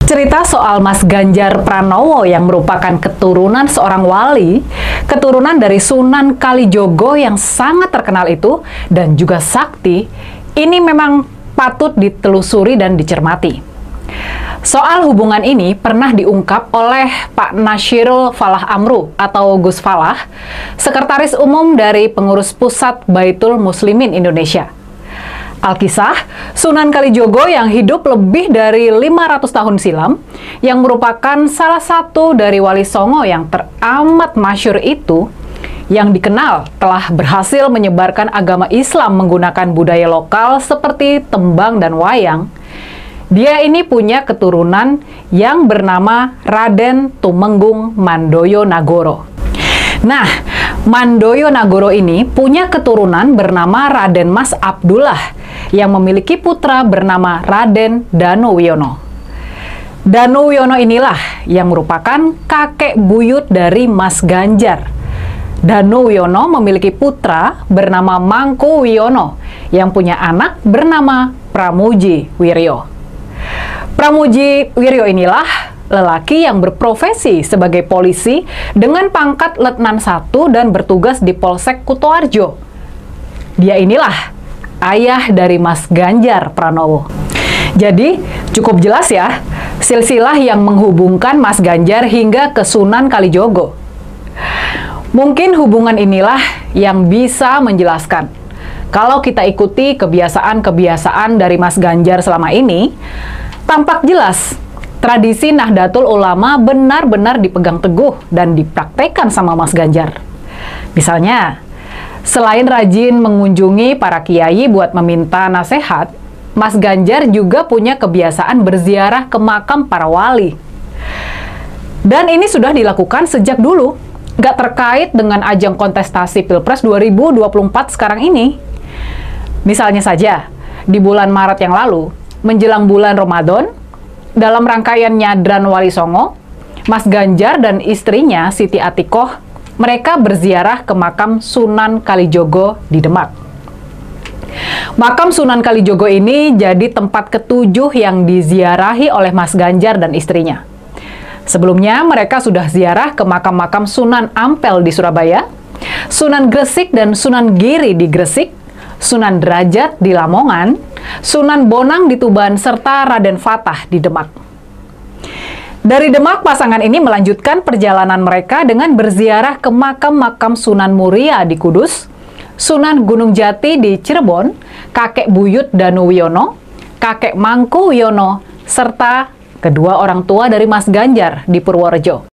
Cerita soal Mas Ganjar Pranowo yang merupakan keturunan seorang wali, keturunan dari Sunan Kalijogo yang sangat terkenal itu, dan juga sakti, ini memang patut ditelusuri dan dicermati. Soal hubungan ini pernah diungkap oleh Pak Nasyirul Falah Amru atau Gus Falah, Sekretaris Umum dari Pengurus Pusat Baitul Muslimin Indonesia. Alkisah, Sunan Kalijogo yang hidup lebih dari 500 tahun silam, yang merupakan salah satu dari wali songo yang teramat masyhur itu, yang dikenal telah berhasil menyebarkan agama Islam menggunakan budaya lokal seperti tembang dan wayang. Dia ini punya keturunan yang bernama Raden Tumenggung Mandoyo Nagoro. Nah, Mandoyo Nagoro ini punya keturunan bernama Raden Mas Abdullah yang memiliki putra bernama Raden Danuwiono. Danuwiono inilah yang merupakan kakek buyut dari Mas Ganjar. Danuwiono memiliki putra bernama Mangku Wiono yang punya anak bernama Pramuji Wiryo. Pramuji Wiryo inilah lelaki yang berprofesi sebagai polisi dengan pangkat Letnan 1 dan bertugas di Polsek Kutoarjo. Dia inilah ayah dari Mas Ganjar Pranowo. Jadi, cukup jelas ya, silsilah yang menghubungkan Mas Ganjar hingga ke Sunan Kalijogo. Mungkin hubungan inilah yang bisa menjelaskan kalau kita ikuti kebiasaan-kebiasaan dari Mas Ganjar selama ini, tampak jelas tradisi Nahdlatul Ulama benar-benar dipegang teguh dan dipraktekkan sama Mas Ganjar. Misalnya, selain rajin mengunjungi para kiai buat meminta nasihat, Mas Ganjar juga punya kebiasaan berziarah ke makam para wali. Dan ini sudah dilakukan sejak dulu, nggak terkait dengan ajang kontestasi Pilpres 2024 sekarang ini. Misalnya saja, di bulan Maret yang lalu, menjelang bulan Ramadan, dalam rangkaian Nyadran Wali Songo, Mas Ganjar dan istrinya Siti Atikoh, mereka berziarah ke makam Sunan Kalijogo di Demak. Makam Sunan Kalijogo ini jadi tempat ketujuh yang diziarahi oleh Mas Ganjar dan istrinya. Sebelumnya, mereka sudah ziarah ke makam-makam Sunan Ampel di Surabaya, Sunan Gresik dan Sunan Giri di Gresik, Sunan Derajat di Lamongan, Sunan Bonang di Tuban, serta Raden Fatah di Demak. Dari Demak, pasangan ini melanjutkan perjalanan mereka dengan berziarah ke makam-makam Sunan Muria di Kudus, Sunan Gunung Jati di Cirebon, kakek buyut Danuwiono, kakek Mangku Wiono, serta kedua orang tua dari Mas Ganjar di Purworejo.